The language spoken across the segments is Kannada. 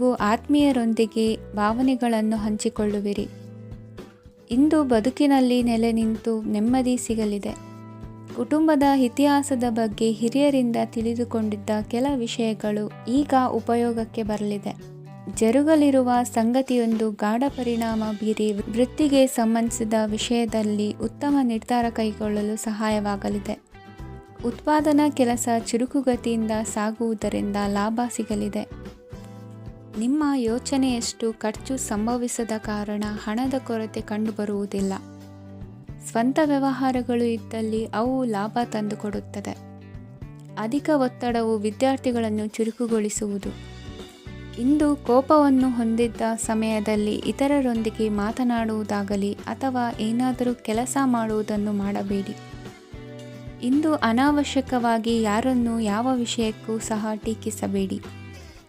ನೀವು ಆತ್ಮೀಯರೊಂದಿಗೆ ಭಾವನೆಗಳನ್ನು ಹಂಚಿಕೊಳ್ಳುವಿರಿ. ಇಂದು ಬದುಕಿನಲ್ಲಿ ನೆಲೆ ನಿಂತು ನೆಮ್ಮದಿ ಸಿಗಲಿದೆ. ಕುಟುಂಬದ ಇತಿಹಾಸದ ಬಗ್ಗೆ ಹಿರಿಯರಿಂದ ತಿಳಿದುಕೊಂಡಿದ್ದ ಕೆಲ ವಿಷಯಗಳು ಈಗ ಉಪಯೋಗಕ್ಕೆ ಬರಲಿದೆ. ಜರುಗಲಿರುವ ಸಂಗತಿಯೊಂದು ಗಾಢ ಪರಿಣಾಮ ಬೀರಿ ವೃತ್ತಿಗೆ ಸಂಬಂಧಿಸಿದ ವಿಷಯದಲ್ಲಿ ಉತ್ತಮ ನಿರ್ಧಾರ ಕೈಗೊಳ್ಳಲು ಸಹಾಯವಾಗಲಿದೆ. ಉತ್ಪಾದನಾ ಕೆಲಸ ಚುರುಕುಗತಿಯಿಂದ ಸಾಗುವುದರಿಂದ ಲಾಭ ಸಿಗಲಿದೆ. ನಿಮ್ಮ ಯೋಚನೆಯಷ್ಟು ಖರ್ಚು ಸಂಭವಿಸದ ಕಾರಣ ಹಣದ ಕೊರತೆ ಕಂಡುಬರುವುದಿಲ್ಲ. ಸ್ವಂತ ವ್ಯವಹಾರಗಳು ಇದ್ದಲ್ಲಿ ಅವು ಲಾಭ ತಂದುಕೊಡುತ್ತದೆ. ಅಧಿಕ ಒತ್ತಡವು ವಿದ್ಯಾರ್ಥಿಗಳನ್ನು ಚುರುಕುಗೊಳಿಸುವುದು. ಇಂದು ಕೋಪವನ್ನು ಹೊಂದಿದ್ದ ಸಮಯದಲ್ಲಿ ಇತರರೊಂದಿಗೆ ಮಾತನಾಡುವುದಾಗಲಿ ಅಥವಾ ಏನಾದರೂ ಕೆಲಸ ಮಾಡುವುದನ್ನು ಮಾಡಬೇಡಿ. ಇಂದು ಅನಾವಶ್ಯಕವಾಗಿ ಯಾರನ್ನು ಯಾವ ವಿಷಯಕ್ಕೂ ಸಹ ಟೀಕಿಸಬೇಡಿ.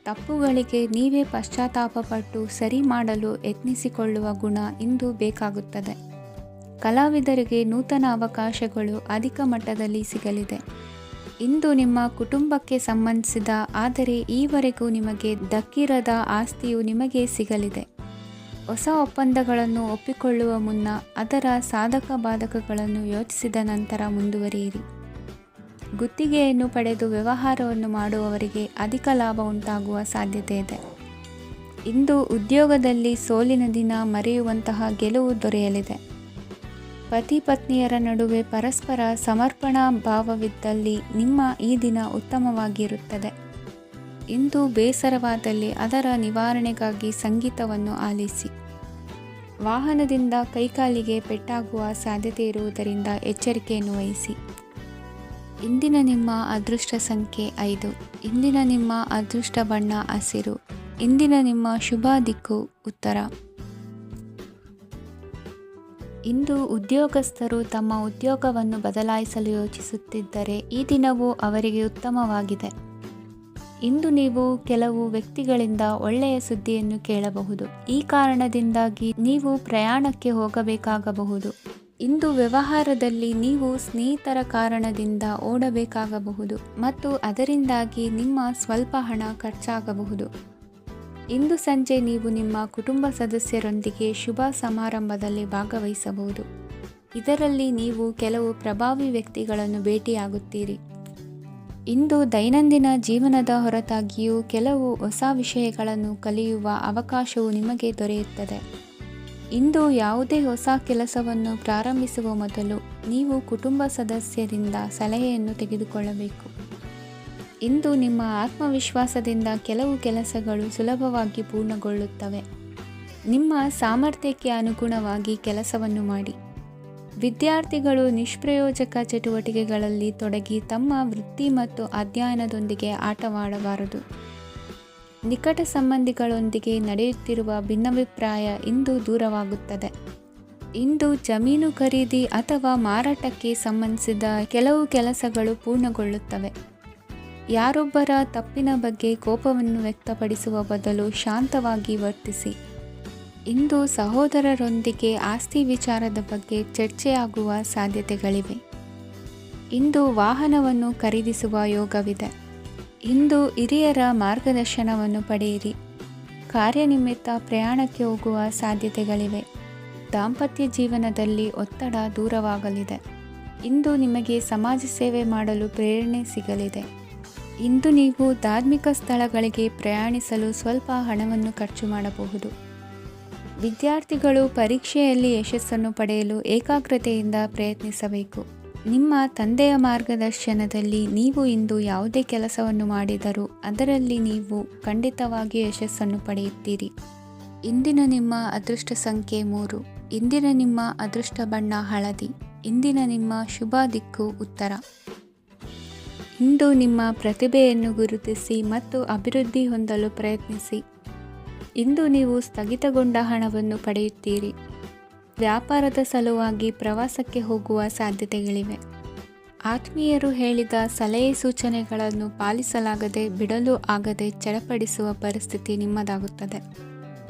ತಪ್ಪುಗಳಿಗೆ ನೀವೇ ಪಶ್ಚಾತ್ತಾಪಪಟ್ಟು ಸರಿ ಮಾಡಲು ಯತ್ನಿಸಿಕೊಳ್ಳುವ ಗುಣ ಇಂದು ಬೇಕಾಗುತ್ತದೆ. ಕಲಾವಿದರಿಗೆ ನೂತನ ಅವಕಾಶಗಳು ಅಧಿಕ ಮಟ್ಟದಲ್ಲಿ ಸಿಗಲಿದೆ. ಇಂದು ನಿಮ್ಮ ಕುಟುಂಬಕ್ಕೆ ಸಂಬಂಧಿಸಿದ ಆದರೆ ಈವರೆಗೂ ನಿಮಗೆ ದಕ್ಕಿರದ ಆಸ್ತಿಯು ನಿಮಗೆ ಸಿಗಲಿದೆ. ಹೊಸ ಒಪ್ಪಂದಗಳನ್ನು ಒಪ್ಪಿಕೊಳ್ಳುವ ಮುನ್ನ ಅದರ ಸಾಧಕ ಬಾಧಕಗಳನ್ನು ಯೋಚಿಸಿದ ನಂತರ ಮುಂದುವರಿಯಿರಿ. ಗುತ್ತಿಗೆಯನ್ನು ಪಡೆದು ವ್ಯವಹಾರವನ್ನು ಮಾಡುವವರಿಗೆ ಅಧಿಕ ಲಾಭ ಉಂಟಾಗುವ ಸಾಧ್ಯತೆ ಇದೆ. ಇಂದು ಉದ್ಯೋಗದಲ್ಲಿ ಸೋಲಿನ ದಿನ ಮರೆಯುವಂತಹ ಗೆಲುವು ದೊರೆಯಲಿದೆ. ಪತಿ ಪತ್ನಿಯರ ನಡುವೆ ಪರಸ್ಪರ ಸಮರ್ಪಣಾ ಭಾವವಿದ್ದಲ್ಲಿ ನಿಮ್ಮ ಈ ದಿನ ಉತ್ತಮವಾಗಿರುತ್ತದೆ. ಇಂದು ಬೇಸರವಾದಲ್ಲಿ ಅದರ ನಿವಾರಣೆಗಾಗಿ ಸಂಗೀತವನ್ನು ಆಲಿಸಿ. ವಾಹನದಿಂದ ಕೈಕಾಲಿಗೆ ಪೆಟ್ಟಾಗುವ ಸಾಧ್ಯತೆ ಇರುವುದರಿಂದ ಎಚ್ಚರಿಕೆಯನ್ನು ವಹಿಸಿ. ಇಂದಿನ ನಿಮ್ಮ ಅದೃಷ್ಟ ಸಂಖ್ಯೆ 5. ಇಂದಿನ ನಿಮ್ಮ ಅದೃಷ್ಟ ಬಣ್ಣ ಹಸಿರು. ಇಂದಿನ ನಿಮ್ಮ ಶುಭ ದಿಕ್ಕು ಉತ್ತರ. ಇಂದು ಉದ್ಯೋಗಸ್ಥರು ತಮ್ಮ ಉದ್ಯೋಗವನ್ನು ಬದಲಾಯಿಸಲು ಯೋಚಿಸುತ್ತಿದ್ದರೆ ಈ ದಿನವೂ ಅವರಿಗೆ ಉತ್ತಮವಾಗಿದೆ. ಇಂದು ನೀವು ಕೆಲವು ವ್ಯಕ್ತಿಗಳಿಂದ ಒಳ್ಳೆಯ ಸುದ್ದಿಯನ್ನು ಕೇಳಬಹುದು. ಈ ಕಾರಣದಿಂದಾಗಿ ನೀವು ಪ್ರಯಾಣಕ್ಕೆ ಹೋಗಬೇಕಾಗಬಹುದು. ಇಂದು ವ್ಯವಹಾರದಲ್ಲಿ ನೀವು ಸ್ನೇಹಿತರ ಕಾರಣದಿಂದ ಓಡಬೇಕಾಗಬಹುದು ಮತ್ತು ಅದರಿಂದಾಗಿ ನಿಮ್ಮ ಸ್ವಲ್ಪ ಹಣ ಖರ್ಚಾಗಬಹುದು. ಇಂದು ಸಂಜೆ ನೀವು ನಿಮ್ಮ ಕುಟುಂಬ ಸದಸ್ಯರೊಂದಿಗೆ ಶುಭ ಸಮಾರಂಭದಲ್ಲಿ ಭಾಗವಹಿಸಬಹುದು. ಇದರಲ್ಲಿ ನೀವು ಕೆಲವು ಪ್ರಭಾವಿ ವ್ಯಕ್ತಿಗಳನ್ನು ಭೇಟಿಯಾಗುತ್ತೀರಿ. ಇಂದು ದೈನಂದಿನ ಜೀವನದ ಹೊರತಾಗಿಯೂ ಕೆಲವು ಹೊಸ ವಿಷಯಗಳನ್ನು ಕಲಿಯುವ ಅವಕಾಶವು ನಿಮಗೆ ದೊರೆಯುತ್ತದೆ. ಇಂದು ಯಾವುದೇ ಹೊಸ ಕೆಲಸವನ್ನು ಪ್ರಾರಂಭಿಸುವ ಮೊದಲು ನೀವು ಕುಟುಂಬ ಸದಸ್ಯರಿಂದ ಸಲಹೆಯನ್ನು ತೆಗೆದುಕೊಳ್ಳಬೇಕು. ಇಂದು ನಿಮ್ಮ ಆತ್ಮವಿಶ್ವಾಸದಿಂದ ಕೆಲವು ಕೆಲಸಗಳು ಸುಲಭವಾಗಿ ಪೂರ್ಣಗೊಳ್ಳುತ್ತವೆ. ನಿಮ್ಮ ಸಾಮರ್ಥ್ಯಕ್ಕೆ ಅನುಗುಣವಾಗಿ ಕೆಲಸವನ್ನು ಮಾಡಿ. ವಿದ್ಯಾರ್ಥಿಗಳು ನಿಷ್ಪ್ರಯೋಜಕ ಚಟುವಟಿಕೆಗಳಲ್ಲಿ ತೊಡಗಿ ತಮ್ಮ ವೃತ್ತಿ ಮತ್ತು ಅಧ್ಯಯನದೊಂದಿಗೆ ಆಟವಾಡಬಾರದು. ನಿಕಟ ಸಂಬಂಧಿಗಳೊಂದಿಗೆ ನಡೆಯುತ್ತಿರುವ ಭಿನ್ನಾಭಿಪ್ರಾಯ ಇಂದು ದೂರವಾಗುತ್ತದೆ. ಇಂದು ಜಮೀನು ಖರೀದಿ ಅಥವಾ ಮಾರಾಟಕ್ಕೆ ಸಂಬಂಧಿಸಿದ ಕೆಲವು ಕೆಲಸಗಳು ಪೂರ್ಣಗೊಳ್ಳುತ್ತವೆ. ಯಾರೊಬ್ಬರ ತಪ್ಪಿನ ಬಗ್ಗೆ ಕೋಪವನ್ನು ವ್ಯಕ್ತಪಡಿಸುವ ಬದಲು ಶಾಂತವಾಗಿ ವರ್ತಿಸಿ. ಇಂದು ಸಹೋದರರೊಂದಿಗೆ ಆಸ್ತಿ ವಿಚಾರದ ಬಗ್ಗೆ ಚರ್ಚೆಯಾಗುವ ಸಾಧ್ಯತೆಗಳಿವೆ. ಇಂದು ವಾಹನವನ್ನು ಖರೀದಿಸುವ ಯೋಗವಿದೆ. ಇಂದು ಹಿರಿಯರ ಮಾರ್ಗದರ್ಶನವನ್ನು ಪಡೆಯಿರಿ. ಕಾರ್ಯನಿಮಿತ್ತ ಪ್ರಯಾಣಕ್ಕೆ ಹೋಗುವ ಸಾಧ್ಯತೆಗಳಿವೆ. ದಾಂಪತ್ಯ ಜೀವನದಲ್ಲಿ ಒತ್ತಡ ದೂರವಾಗಲಿದೆ. ಇಂದು ನಿಮಗೆ ಸಮಾಜ ಸೇವೆ ಮಾಡಲು ಪ್ರೇರಣೆ ಸಿಗಲಿದೆ. ಇಂದು ನೀವು ಧಾರ್ಮಿಕ ಸ್ಥಳಗಳಿಗೆ ಪ್ರಯಾಣಿಸಲು ಸ್ವಲ್ಪ ಹಣವನ್ನು ಖರ್ಚು ಮಾಡಬಹುದು. ವಿದ್ಯಾರ್ಥಿಗಳು ಪರೀಕ್ಷೆಯಲ್ಲಿ ಯಶಸ್ಸನ್ನು ಪಡೆಯಲು ಏಕಾಗ್ರತೆಯಿಂದ ಪ್ರಯತ್ನಿಸಬೇಕು. ನಿಮ್ಮ ತಂದೆಯ ಮಾರ್ಗದರ್ಶನದಲ್ಲಿ ನೀವು ಇಂದು ಯಾವುದೇ ಕೆಲಸವನ್ನು ಮಾಡಿದರೂ ಅದರಲ್ಲಿ ನೀವು ಖಂಡಿತವಾಗಿ ಯಶಸ್ಸನ್ನು ಪಡೆಯುತ್ತೀರಿ. ಇಂದಿನ ನಿಮ್ಮ ಅದೃಷ್ಟ ಸಂಖ್ಯೆ 3. ಇಂದಿನ ನಿಮ್ಮ ಅದೃಷ್ಟ ಬಣ್ಣ ಹಳದಿ. ಇಂದಿನ ನಿಮ್ಮ ಶುಭ ದಿಕ್ಕು ಉತ್ತರ. ಇಂದು ನಿಮ್ಮ ಪ್ರತಿಭೆಯನ್ನು ಗುರುತಿಸಿ ಮತ್ತು ಅಭಿವೃದ್ಧಿ ಹೊಂದಲು ಪ್ರಯತ್ನಿಸಿ. ಇಂದು ನೀವು ಸ್ಥಗಿತಗೊಂಡ ಹಣವನ್ನು ಪಡೆಯುತ್ತೀರಿ. ವ್ಯಾಪಾರದ ಸಲುವಾಗಿ ಪ್ರವಾಸಕ್ಕೆ ಹೋಗುವ ಸಾಧ್ಯತೆಗಳಿವೆ. ಆತ್ಮೀಯರು ಹೇಳಿದ ಸಲಹೆ ಸೂಚನೆಗಳನ್ನು ಪಾಲಿಸಲಾಗದೆ ಬಿಡಲು ಆಗದೆ ಚಡಪಡಿಸುವ ಪರಿಸ್ಥಿತಿ ನಿಮ್ಮದಾಗುತ್ತದೆ.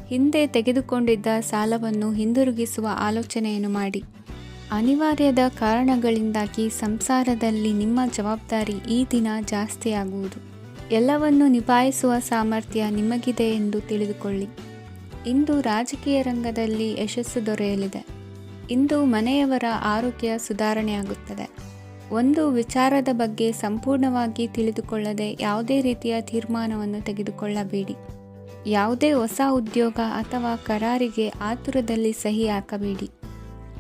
ಹಿಂದೆ ತೆಗೆದುಕೊಂಡಿದ್ದ ಸಾಲವನ್ನು ಹಿಂದಿರುಗಿಸುವ ಆಲೋಚನೆಯನ್ನು ಮಾಡಿ. ಅನಿವಾರ್ಯದ ಕಾರಣಗಳಿಂದಾಗಿ ಸಂಸಾರದಲ್ಲಿ ನಿಮ್ಮ ಜವಾಬ್ದಾರಿ ಈ ದಿನ ಜಾಸ್ತಿಯಾಗುವುದು. ಎಲ್ಲವನ್ನು ನಿಭಾಯಿಸುವ ಸಾಮರ್ಥ್ಯ ನಿಮಗಿದೆ ಎಂದು ತಿಳಿದುಕೊಳ್ಳಿ. ಇಂದು ರಾಜಕೀಯ ರಂಗದಲ್ಲಿ ಯಶಸ್ಸು ದೊರೆಯಲಿದೆ. ಇಂದು ಮನೆಯವರ ಆರೋಗ್ಯ ಸುಧಾರಣೆಯಾಗುತ್ತದೆ. ಒಂದು ವಿಚಾರದ ಬಗ್ಗೆ ಸಂಪೂರ್ಣವಾಗಿ ತಿಳಿದುಕೊಳ್ಳದೆ ಯಾವುದೇ ರೀತಿಯ ತೀರ್ಮಾನವನ್ನು ತೆಗೆದುಕೊಳ್ಳಬೇಡಿ. ಯಾವುದೇ ಹೊಸ ಉದ್ಯೋಗ ಅಥವಾ ಕರಾರಿಗೆ ಆತುರದಲ್ಲಿ ಸಹಿ ಹಾಕಬೇಡಿ.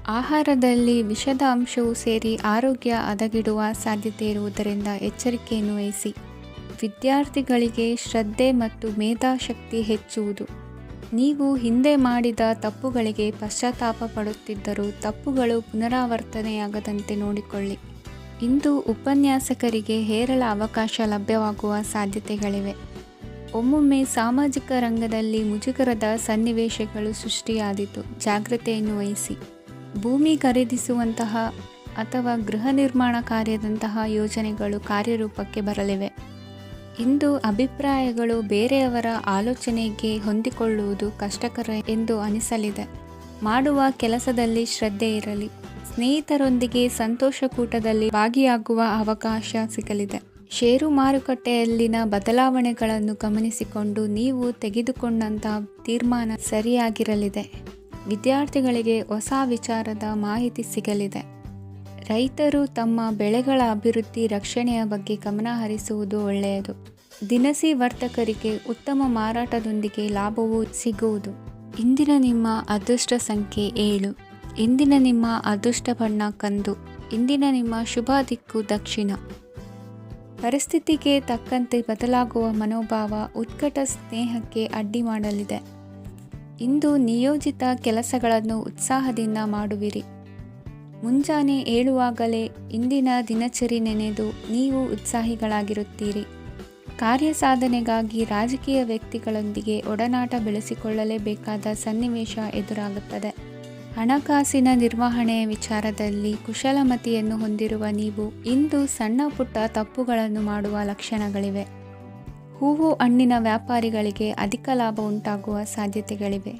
ಆಹಾರದಲ್ಲಿ ವಿಷದ ಅಂಶವು ಸೇರಿ ಆರೋಗ್ಯ ಹದಗೆಡುವ ಸಾಧ್ಯತೆ ಇರುವುದರಿಂದ ಎಚ್ಚರಿಕೆಯನ್ನು ವಹಿಸಿ. ವಿದ್ಯಾರ್ಥಿಗಳಿಗೆ ಶ್ರದ್ಧೆ ಮತ್ತು ಮೇಧಾಶಕ್ತಿ ಹೆಚ್ಚುವುದು. ನೀವು ಹಿಂದೆ ಮಾಡಿದ ತಪ್ಪುಗಳಿಗೆ ಪಶ್ಚಾತ್ತಾಪ ಪಡುತ್ತಿದ್ದರೂ ತಪ್ಪುಗಳು ಪುನರಾವರ್ತನೆಯಾಗದಂತೆ ನೋಡಿಕೊಳ್ಳಿ. ಇಂದು ಉಪನ್ಯಾಸಕರಿಗೆ ಹೇರಳ ಅವಕಾಶ ಲಭ್ಯವಾಗುವ ಸಾಧ್ಯತೆಗಳಿವೆ. ಒಮ್ಮೊಮ್ಮೆ ಸಾಮಾಜಿಕ ರಂಗದಲ್ಲಿ ಮುಜುಗರದ ಸನ್ನಿವೇಶಗಳು ಸೃಷ್ಟಿಯಾದೀತು. ಜಾಗ್ರತೆಯನ್ನು ವಹಿಸಿ. ಭೂಮಿ ಖರೀದಿಸುವಂತಹ ಅಥವಾ ಗೃಹ ನಿರ್ಮಾಣ ಕಾರ್ಯದಂತಹ ಯೋಜನೆಗಳು ಕಾರ್ಯರೂಪಕ್ಕೆ ಬರಲಿವೆ. ಇಂದು ಅಭಿಪ್ರಾಯಗಳು ಬೇರೆಯವರ ಆಲೋಚನೆಗೆ ಹೊಂದಿಕೊಳ್ಳುವುದು ಕಷ್ಟಕರ ಎಂದು ಅನಿಸಲಿದೆ. ಮಾಡುವ ಕೆಲಸದಲ್ಲಿ ಶ್ರದ್ಧೆ ಇರಲಿ. ಸ್ನೇಹಿತರೊಂದಿಗೆ ಸಂತೋಷಕೂಟದಲ್ಲಿ ಭಾಗಿಯಾಗುವ ಅವಕಾಶ ಸಿಗಲಿದೆ. ಷೇರು ಮಾರುಕಟ್ಟೆಯಲ್ಲಿನ ಬದಲಾವಣೆಗಳನ್ನು ಗಮನಿಸಿಕೊಂಡು ನೀವು ತೆಗೆದುಕೊಂಡಂತಹ ತೀರ್ಮಾನ ಸರಿಯಾಗಿರಲಿದೆ. ವಿದ್ಯಾರ್ಥಿಗಳಿಗೆ ಹೊಸ ವಿಚಾರದ ಮಾಹಿತಿ ಸಿಗಲಿದೆ. ರೈತರು ತಮ್ಮ ಬೆಳೆಗಳ ಅಭಿವೃದ್ಧಿ ರಕ್ಷಣೆಯ ಬಗ್ಗೆ ಗಮನ ಹರಿಸುವುದು ಒಳ್ಳೆಯದು. ದಿನಸಿ ವರ್ತಕರಿಗೆ ಉತ್ತಮ ಮಾರಾಟದೊಂದಿಗೆ ಲಾಭವೂ ಸಿಗುವುದು. ಇಂದಿನ ನಿಮ್ಮ ಅದೃಷ್ಟ ಸಂಖ್ಯೆ 7. ಇಂದಿನ ನಿಮ್ಮ ಅದೃಷ್ಟ ಬಣ್ಣ ಕಂದು. ಇಂದಿನ ನಿಮ್ಮ ಶುಭ ದಿಕ್ಕು ದಕ್ಷಿಣ. ಪರಿಸ್ಥಿತಿಗೆ ತಕ್ಕಂತೆ ಬದಲಾಗುವ ಮನೋಭಾವ ಉತ್ಕಟ ಸ್ನೇಹಕ್ಕೆ ಅಡ್ಡಿ ಮಾಡಲಿದೆ. ಇಂದು ನಿಯೋಜಿತ ಕೆಲಸಗಳನ್ನು ಉತ್ಸಾಹದಿಂದ ಮಾಡುವಿರಿ. ಮುಂಜಾನೆ ಏಳುವಾಗಲೇ ಇಂದಿನ ದಿನಚರಿ ನೆನೆದು ನೀವು ಉತ್ಸಾಹಿಗಳಾಗಿರುತ್ತೀರಿ. ಕಾರ್ಯಸಾಧನೆಗಾಗಿ ರಾಜಕೀಯ ವ್ಯಕ್ತಿಗಳೊಂದಿಗೆ ಒಡನಾಟ ಬೆಳೆಸಿಕೊಳ್ಳಲೇಬೇಕಾದ ಸನ್ನಿವೇಶ ಎದುರಾಗುತ್ತದೆ. ಹಣಕಾಸಿನ ನಿರ್ವಹಣೆಯ ವಿಚಾರದಲ್ಲಿ ಕುಶಲಮತಿಯನ್ನು ಹೊಂದಿರುವ ನೀವು ಇಂದು ಸಣ್ಣ ಪುಟ್ಟ ತಪ್ಪುಗಳನ್ನು ಮಾಡುವ ಲಕ್ಷಣಗಳಿವೆ. ಹೂವು ಹಣ್ಣಿನ ವ್ಯಾಪಾರಿಗಳಿಗೆ ಅಧಿಕ ಲಾಭ ಉಂಟಾಗುವ ಸಾಧ್ಯತೆಗಳಿವೆ.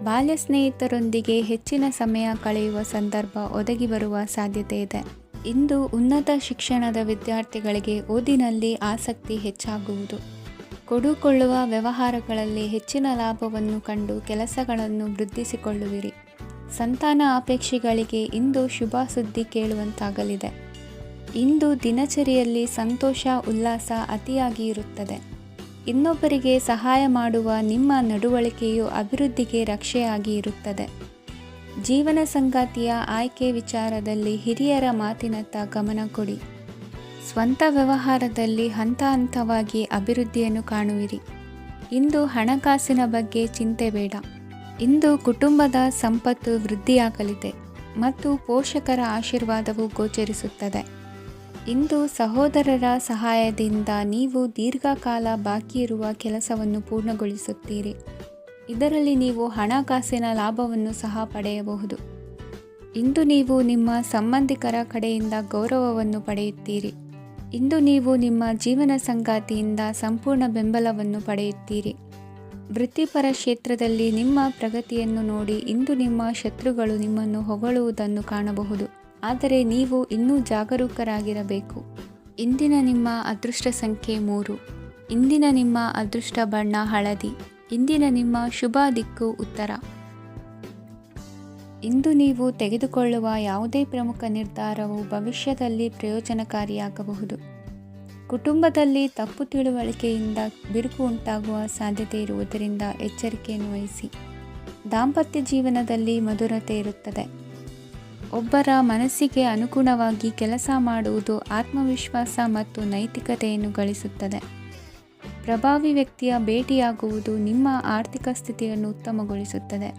ಬಾಲ್ಯ ಸ್ನೇಹಿತರೊಂದಿಗೆ ಹೆಚ್ಚಿನ ಸಮಯ ಕಳೆಯುವ ಸಂದರ್ಭ ಒದಗಿ ಬರುವ ಸಾಧ್ಯತೆ ಇದೆ. ಇಂದು ಉನ್ನತ ಶಿಕ್ಷಣದ ವಿದ್ಯಾರ್ಥಿಗಳಿಗೆ ಓದಿನಲ್ಲಿ ಆಸಕ್ತಿ ಹೆಚ್ಚಾಗುವುದು. ಕೊಡುಕೊಳ್ಳುವ ವ್ಯವಹಾರಗಳಲ್ಲಿ ಹೆಚ್ಚಿನ ಲಾಭವನ್ನು ಕಂಡು ಕೆಲಸಗಳನ್ನು ವೃದ್ಧಿಸಿಕೊಳ್ಳುವಿರಿ. ಸಂತಾನ ಅಪೇಕ್ಷೆಗಳಿಗೆ ಇಂದು ಶುಭ ಸುದ್ದಿ ಕೇಳುವಂತಾಗಲಿದೆ. ಇಂದು ದಿನಚರಿಯಲ್ಲಿ ಸಂತೋಷ ಉಲ್ಲಾಸ ಅತಿಯಾಗಿ ಇರುತ್ತದೆ. ಇನ್ನೊಬ್ಬರಿಗೆ ಸಹಾಯ ಮಾಡುವ ನಿಮ್ಮ ನಡವಳಿಕೆಯು ಅಭಿವೃದ್ಧಿಗೆ ರಕ್ಷೆಯಾಗಿ ಇರುತ್ತದೆ. ಜೀವನ ಸಂಗಾತಿಯ ಆಯ್ಕೆ ವಿಚಾರದಲ್ಲಿ ಹಿರಿಯರ ಮಾತಿನತ್ತ ಗಮನ ಕೊಡಿ. ಸ್ವಂತ ವ್ಯವಹಾರದಲ್ಲಿ ಹಂತ ಹಂತವಾಗಿ ಅಭಿವೃದ್ಧಿಯನ್ನು ಕಾಣುವಿರಿ. ಇಂದು ಹಣಕಾಸಿನ ಬಗ್ಗೆ ಚಿಂತೆ ಬೇಡ. ಇಂದು ಕುಟುಂಬದ ಸಂಪತ್ತು ವೃದ್ಧಿಯಾಗಲಿದೆ ಮತ್ತು ಪೋಷಕರ ಆಶೀರ್ವಾದವು ಗೋಚರಿಸುತ್ತದೆ. ಇಂದು ಸಹೋದರರ ಸಹಾಯದಿಂದ ನೀವು ದೀರ್ಘಕಾಲ ಬಾಕಿ ಇರುವ ಕೆಲಸವನ್ನು ಪೂರ್ಣಗೊಳಿಸುತ್ತೀರಿ. ಇದರಲ್ಲಿ ನೀವು ಹಣಕಾಸಿನ ಲಾಭವನ್ನು ಸಹ ಪಡೆಯಬಹುದು. ಇಂದು ನೀವು ನಿಮ್ಮ ಸಂಬಂಧಿಕರ ಕಡೆಯಿಂದ ಗೌರವವನ್ನು ಪಡೆಯುತ್ತೀರಿ. ಇಂದು ನೀವು ನಿಮ್ಮ ಜೀವನ ಸಂಗಾತಿಯಿಂದ ಸಂಪೂರ್ಣ ಬೆಂಬಲವನ್ನು ಪಡೆಯುತ್ತೀರಿ. ವೃತ್ತಿಪರ ಕ್ಷೇತ್ರದಲ್ಲಿ ನಿಮ್ಮ ಪ್ರಗತಿಯನ್ನು ನೋಡಿ ಇಂದು ನಿಮ್ಮ ಶತ್ರುಗಳು ನಿಮ್ಮನ್ನು ಹೊಗಳುವುದನ್ನು ಕಾಣಬಹುದು. ಆದರೆ ನೀವು ಇನ್ನೂ ಜಾಗರೂಕರಾಗಿರಬೇಕು. ಇಂದಿನ ನಿಮ್ಮ ಅದೃಷ್ಟ ಸಂಖ್ಯೆ 3. ಇಂದಿನ ನಿಮ್ಮ ಅದೃಷ್ಟ ಬಣ್ಣ ಹಳದಿ. ಇಂದಿನ ನಿಮ್ಮ ಶುಭ ದಿಕ್ಕು ಉತ್ತರ. ಇಂದು ನೀವು ತೆಗೆದುಕೊಳ್ಳುವ ಯಾವುದೇ ಪ್ರಮುಖ ನಿರ್ಧಾರವು ಭವಿಷ್ಯದಲ್ಲಿ ಪ್ರಯೋಜನಕಾರಿಯಾಗಬಹುದು. ಕುಟುಂಬದಲ್ಲಿ ತಪ್ಪು ತಿಳುವಳಿಕೆಯಿಂದ ಬಿರುಕು ಉಂಟಾಗುವ ಸಾಧ್ಯತೆ ಇರುವುದರಿಂದ ಎಚ್ಚರಿಕೆಯನ್ನು ವಹಿಸಿ. ದಾಂಪತ್ಯ ಜೀವನದಲ್ಲಿ ಮಧುರತೆ ಇರುತ್ತದೆ. ಒಬ್ಬರ ಮನಸ್ಸಿಗೆ ಅನುಗುಣವಾಗಿ ಕೆಲಸ ಮಾಡುವುದು ಆತ್ಮವಿಶ್ವಾಸ ಮತ್ತು ನೈತಿಕತೆಯನ್ನು ಗಳಿಸುತ್ತದೆ. ಪ್ರಭಾವಿ ವ್ಯಕ್ತಿಯ ಭೇಟಿಯಾಗುವುದು ನಿಮ್ಮ ಆರ್ಥಿಕ ಸ್ಥಿತಿಯನ್ನು ಉತ್ತಮಗೊಳಿಸುತ್ತದೆ.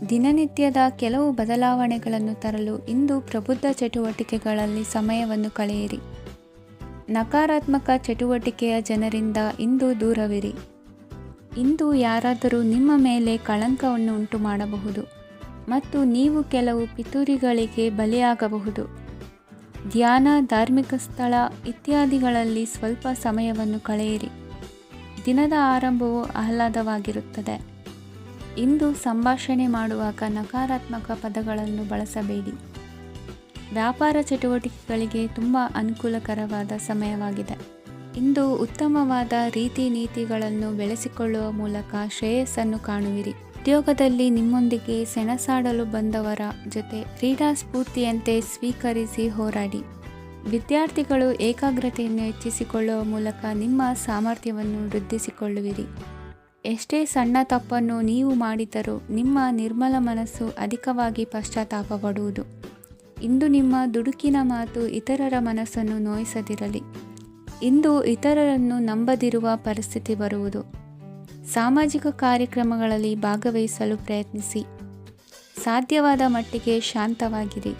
ದಿನನಿತ್ಯದ ಕೆಲವು ಬದಲಾವಣೆಗಳನ್ನು ತರಲು ಇಂದು ಪ್ರಬುದ್ಧ ಚಟುವಟಿಕೆಗಳಲ್ಲಿ ಸಮಯವನ್ನು ಕಳೆಯಿರಿ. ನಕಾರಾತ್ಮಕ ಚಟುವಟಿಕೆಯ ಜನರಿಂದ ಇಂದು ದೂರವಿರಿ. ಇಂದು ಯಾರಾದರೂ ನಿಮ್ಮ ಮೇಲೆ ಕಳಂಕವನ್ನು ಉಂಟು ಮಾಡಬಹುದು ಮತ್ತು ನೀವು ಕೆಲವು ಪಿತೂರಿಗಳಿಗೆ ಬಲಿಯಾಗಬಹುದು. ಧ್ಯಾನ, ಧಾರ್ಮಿಕ ಸ್ಥಳ ಇತ್ಯಾದಿಗಳಲ್ಲಿ ಸ್ವಲ್ಪ ಸಮಯವನ್ನು ಕಳೆಯಿರಿ. ದಿನದ ಆರಂಭವು ಆಹ್ಲಾದವಾಗಿರುತ್ತದೆ. ಇಂದು ಸಂಭಾಷಣೆ ಮಾಡುವಾಗ ನಕಾರಾತ್ಮಕ ಪದಗಳನ್ನು ಬಳಸಬೇಡಿ. ವ್ಯಾಪಾರ ಚಟುವಟಿಕೆಗಳಿಗೆ ತುಂಬ ಅನುಕೂಲಕರವಾದ ಸಮಯವಾಗಿದೆ. ಇಂದು ಉತ್ತಮವಾದ ರೀತಿ ನೀತಿಗಳನ್ನು ಬೆಳೆಸಿಕೊಳ್ಳುವ ಮೂಲಕ ಶ್ರೇಯಸ್ಸನ್ನು ಕಾಣುವಿರಿ. ಉದ್ಯೋಗದಲ್ಲಿ ನಿಮ್ಮೊಂದಿಗೆ ಸೆಣಸಾಡಲು ಬಂದವರ ಜೊತೆ ಕ್ರೀಡಾ ಸ್ಫೂರ್ತಿಯಂತೆ ಸ್ವೀಕರಿಸಿ ಹೋರಾಡಿ. ವಿದ್ಯಾರ್ಥಿಗಳು ಏಕಾಗ್ರತೆಯನ್ನು ಹೆಚ್ಚಿಸಿಕೊಳ್ಳುವ ಮೂಲಕ ನಿಮ್ಮ ಸಾಮರ್ಥ್ಯವನ್ನು ವೃದ್ಧಿಸಿಕೊಳ್ಳುವಿರಿ. ಎಷ್ಟೇ ಸಣ್ಣ ತಪ್ಪನ್ನು ನೀವು ಮಾಡಿದರೂ ನಿಮ್ಮ ನಿರ್ಮಲ ಮನಸ್ಸು ಅಧಿಕವಾಗಿ ಪಶ್ಚಾತ್ತಾಪ ಪಡುವುದು. ಇಂದು ನಿಮ್ಮ ದುಡುಕಿನ ಮಾತು ಇತರರ ಮನಸ್ಸನ್ನು ನೋಯಿಸದಿರಲಿ. ಇಂದು ಇತರರನ್ನು ನಂಬದಿರುವ ಪರಿಸ್ಥಿತಿ ಬರುವುದು. ಸಾಮಾಜಿಕ ಕಾರ್ಯಕ್ರಮಗಳಲ್ಲಿ ಭಾಗವಹಿಸಲು ಪ್ರಯತ್ನಿಸಿ. ಸಾಧ್ಯವಾದ ಮಟ್ಟಿಗೆ ಶಾಂತವಾಗಿರಿ.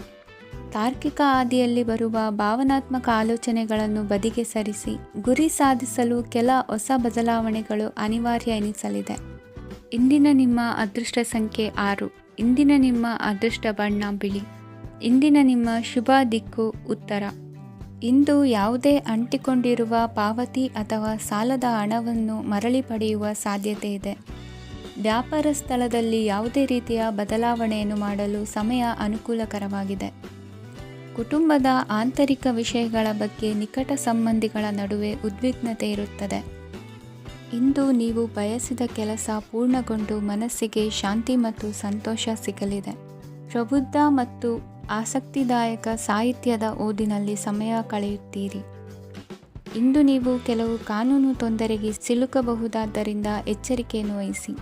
ತಾರ್ಕಿಕ ಹಾದಿಯಲ್ಲಿ ಬರುವ ಭಾವನಾತ್ಮಕ ಆಲೋಚನೆಗಳನ್ನು ಬದಿಗೆ ಸರಿಸಿ. ಗುರಿ ಸಾಧಿಸಲು ಕೆಲ ಹೊಸ ಬದಲಾವಣೆಗಳು ಅನಿವಾರ್ಯ ಎನಿಸಲಿದೆ. ಇಂದಿನ ನಿಮ್ಮ ಅದೃಷ್ಟ ಸಂಖ್ಯೆ 6. ಇಂದಿನ ನಿಮ್ಮ ಅದೃಷ್ಟ ಬಣ್ಣ ಬಿಳಿ. ಇಂದಿನ ನಿಮ್ಮ ಶುಭ ದಿಕ್ಕು ಉತ್ತರ. ಇಂದು ಯಾವುದೇ ಅಂಟಿಕೊಂಡಿರುವ ಪಾವತಿ ಅಥವಾ ಸಾಲದ ಹಣವನ್ನು ಮರಳಿ ಪಡೆಯುವ ಸಾಧ್ಯತೆ ಇದೆ. ವ್ಯಾಪಾರ ಸ್ಥಳದಲ್ಲಿ ಯಾವುದೇ ರೀತಿಯ ಬದಲಾವಣೆಯನ್ನು ಮಾಡಲು ಸಮಯ ಅನುಕೂಲಕರವಾಗಿದೆ. ಕುಟುಂಬದ ಆಂತರಿಕ ವಿಷಯಗಳ ಬಗ್ಗೆ ನಿಕಟ ಸಂಬಂಧಿಗಳ ನಡುವೆ ಉದ್ವಿಗ್ನತೆ ಇರುತ್ತದೆ. ಇಂದು ನೀವು ಬಯಸಿದ ಕೆಲಸ ಪೂರ್ಣಗೊಂಡು ಮನಸ್ಸಿಗೆ ಶಾಂತಿ ಮತ್ತು ಸಂತೋಷ ಸಿಗಲಿದೆ. ಪ್ರಬುದ್ಧ ಮತ್ತು ಆಸಕ್ತಿದಾಯಕ ಸಾಹಿತ್ಯದ ಓದಿನಲ್ಲಿ ಸಮಯ ಕಳೆಯುತ್ತೀರಿ. ಇಂದು ನೀವು ಕೆಲವು ಕಾನೂನು ತೊಂದರೆಗೆ ಸಿಲುಕಬಹುದಾದ್ದರಿಂದ ಎಚ್ಚರಿಕೆಯನ್ನು ವಹಿಸಿ.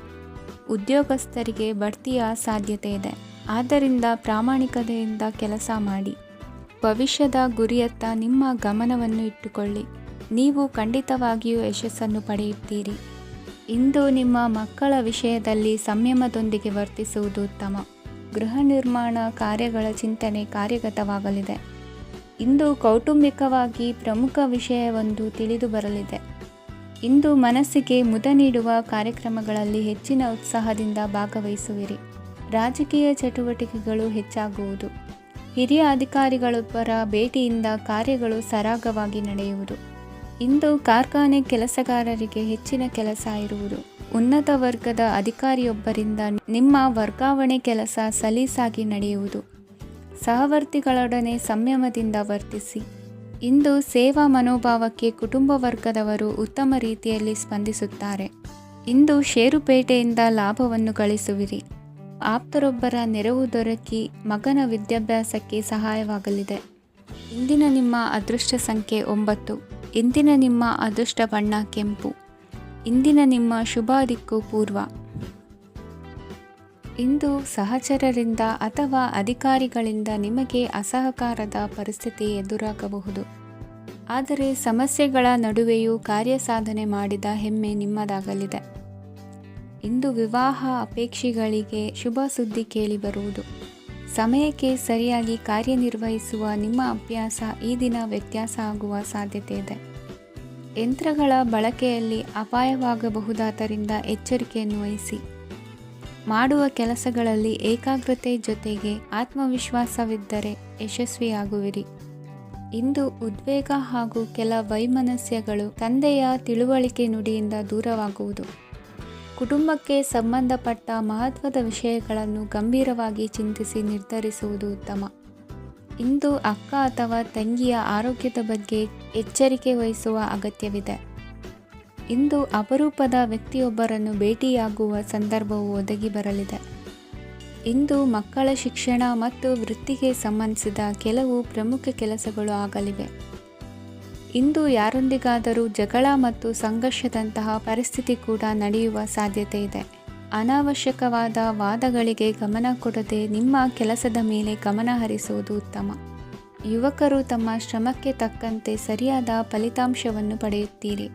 ಉದ್ಯೋಗಸ್ಥರಿಗೆ ಬಡ್ತಿಯ ಸಾಧ್ಯತೆ ಇದೆ, ಆದ್ದರಿಂದ ಪ್ರಾಮಾಣಿಕತೆಯಿಂದ ಕೆಲಸ ಮಾಡಿ. ಭವಿಷ್ಯದ ಗುರಿಯತ್ತ ನಿಮ್ಮ ಗಮನವನ್ನು ಇಟ್ಟುಕೊಳ್ಳಿ. ನೀವು ಖಂಡಿತವಾಗಿಯೂ ಯಶಸ್ಸನ್ನು ಪಡೆಯುತ್ತೀರಿ. ಇಂದು ನಿಮ್ಮ ಮಕ್ಕಳ ವಿಷಯದಲ್ಲಿ ಸಂಯಮದೊಂದಿಗೆ ವರ್ತಿಸುವುದು ಉತ್ತಮ. ಗೃಹ ನಿರ್ಮಾಣ ಕಾರ್ಯಗಳ ಚಿಂತನೆ ಕಾರ್ಯಗತವಾಗಲಿದೆ. ಇಂದು ಕೌಟುಂಬಿಕವಾಗಿ ಪ್ರಮುಖ ವಿಷಯವೊಂದು ತಿಳಿದು ಬರಲಿದೆ. ಇಂದು ಮನಸ್ಸಿಗೆ ಮುದ ನೀಡುವ ಕಾರ್ಯಕ್ರಮಗಳಲ್ಲಿ ಹೆಚ್ಚಿನ ಉತ್ಸಾಹದಿಂದ ಭಾಗವಹಿಸುವಿರಿ. ರಾಜಕೀಯ ಚಟುವಟಿಕೆಗಳು ಹೆಚ್ಚಾಗುವುದು. ಹಿರಿಯ ಅಧಿಕಾರಿಗಳೊಬ್ಬರ ಭೇಟಿಯಿಂದ ಕಾರ್ಯಗಳು ಸರಾಗವಾಗಿ ನಡೆಯುವುದು. ಇಂದು ಕಾರ್ಖಾನೆ ಕೆಲಸಗಾರರಿಗೆ ಹೆಚ್ಚಿನ ಕೆಲಸ ಇರುವುದು. ಉನ್ನತ ವರ್ಗದ ಅಧಿಕಾರಿಯೊಬ್ಬರಿಂದ ನಿಮ್ಮ ವರ್ಗಾವಣೆ ಕೆಲಸ ಸಲೀಸಾಗಿ ನಡೆಯುವುದು. ಸಹವರ್ತಿಗಳೊಡನೆ ಸಂಯಮದಿಂದ ವರ್ತಿಸಿ. ಇಂದು ಸೇವಾ ಮನೋಭಾವಕ್ಕೆ ಕುಟುಂಬ ವರ್ಗದವರು ಉತ್ತಮ ರೀತಿಯಲ್ಲಿ ಸ್ಪಂದಿಸುತ್ತಾರೆ. ಇಂದು ಷೇರುಪೇಟೆಯಿಂದ ಲಾಭವನ್ನು ಗಳಿಸುವಿರಿ. ಆಪ್ತರೊಬ್ಬರ ನೆರವು ದೊರಕಿ ಮಗನ ವಿದ್ಯಾಭ್ಯಾಸಕ್ಕೆ ಸಹಾಯವಾಗಲಿದೆ. ಇಂದಿನ ನಿಮ್ಮ ಅದೃಷ್ಟ ಸಂಖ್ಯೆ 9. ಇಂದಿನ ನಿಮ್ಮ ಅದೃಷ್ಟ ಬಣ್ಣ ಕೆಂಪು. ಇಂದಿನ ನಿಮ್ಮ ಶುಭ ದಿಕ್ಕು ಪೂರ್ವ. ಇಂದು ಸಹಚರರಿಂದ ಅಥವಾ ಅಧಿಕಾರಿಗಳಿಂದ ನಿಮಗೆ ಅಸಹಕಾರದ ಪರಿಸ್ಥಿತಿ ಎದುರಾಗಬಹುದು. ಆದರೆ ಸಮಸ್ಯೆಗಳ ನಡುವೆಯೂ ಕಾರ್ಯಸಾಧನೆ ಮಾಡಿದ ಹೆಮ್ಮೆ ನಿಮ್ಮದಾಗಲಿದೆ. ಇಂದು ವಿವಾಹ ಅಪೇಕ್ಷಿಗಳಿಗೆ ಶುಭ ಸುದ್ದಿ ಕೇಳಿಬರುವುದು. ಸಮಯಕ್ಕೆ ಸರಿಯಾಗಿ ಕಾರ್ಯನಿರ್ವಹಿಸುವ ನಿಮ್ಮ ಅಭ್ಯಾಸ ಈ ದಿನ ವ್ಯತ್ಯಾಸ ಆಗುವ ಸಾಧ್ಯತೆ ಇದೆ. ಯಂತ್ರಗಳ ಬಳಕೆಯಲ್ಲಿ ಅಪಾಯವಾಗಬಹುದಾದ್ದರಿಂದ ಎಚ್ಚರಿಕೆಯನ್ನು ವಹಿಸಿ. ಮಾಡುವ ಕೆಲಸಗಳಲ್ಲಿ ಏಕಾಗ್ರತೆ ಜೊತೆಗೆ ಆತ್ಮವಿಶ್ವಾಸವಿದ್ದರೆ ಯಶಸ್ವಿಯಾಗುವಿರಿ. ಇಂದು ಉದ್ವೇಗ ಹಾಗೂ ಕೆಲ ವೈಮನಸ್ಯಗಳು ತಂದೆಯ ತಿಳುವಳಿಕೆ ನುಡಿಯಿಂದ ದೂರವಾಗುವುದು. ಕುಟುಂಬಕ್ಕೆ ಸಂಬಂಧಪಟ್ಟ ಮಹತ್ವದ ವಿಷಯಗಳನ್ನು ಗಂಭೀರವಾಗಿ ಚಿಂತಿಸಿ ನಿರ್ಧರಿಸುವುದು ಉತ್ತಮ. ಇಂದು ಅಕ್ಕ ಅಥವಾ ತಂಗಿಯ ಆರೋಗ್ಯದ ಬಗ್ಗೆ ಎಚ್ಚರಿಕೆ ವಹಿಸುವ ಅಗತ್ಯವಿದೆ. ಇಂದು ಅಪರೂಪದ ವ್ಯಕ್ತಿಯೊಬ್ಬರನ್ನು ಭೇಟಿಯಾಗುವ ಸಂದರ್ಭವು ಒದಗಿ ಬರಲಿದೆ. ಇಂದು ಮಕ್ಕಳ ಶಿಕ್ಷಣ ಮತ್ತು ವೃತ್ತಿಗೆ ಸಂಬಂಧಿಸಿದ ಕೆಲವು ಪ್ರಮುಖ ಕೆಲಸಗಳು ಆಗಲಿವೆ. ಇಂದು ಯಾರೊಂದಿಗಾದರೂ ಜಗಳ ಮತ್ತು ಸಂಘರ್ಷದಂತಹ ಪರಿಸ್ಥಿತಿ ಕೂಡ ನಡೆಯುವ ಸಾಧ್ಯತೆ ಇದೆ. ಅನಾವಶ್ಯಕವಾದ ವಾದಗಳಿಗೆ ಗಮನ ಕೊಡದೆ ನಿಮ್ಮ ಕೆಲಸದ ಮೇಲೆ ಗಮನ ಹರಿಸುವುದು ಉತ್ತಮ. ಯುವಕರು ತಮ್ಮ ಶ್ರಮಕ್ಕೆ ತಕ್ಕಂತೆ ಸರಿಯಾದ ಫಲಿತಾಂಶವನ್ನು ಪಡೆಯುತ್ತೀರಿ.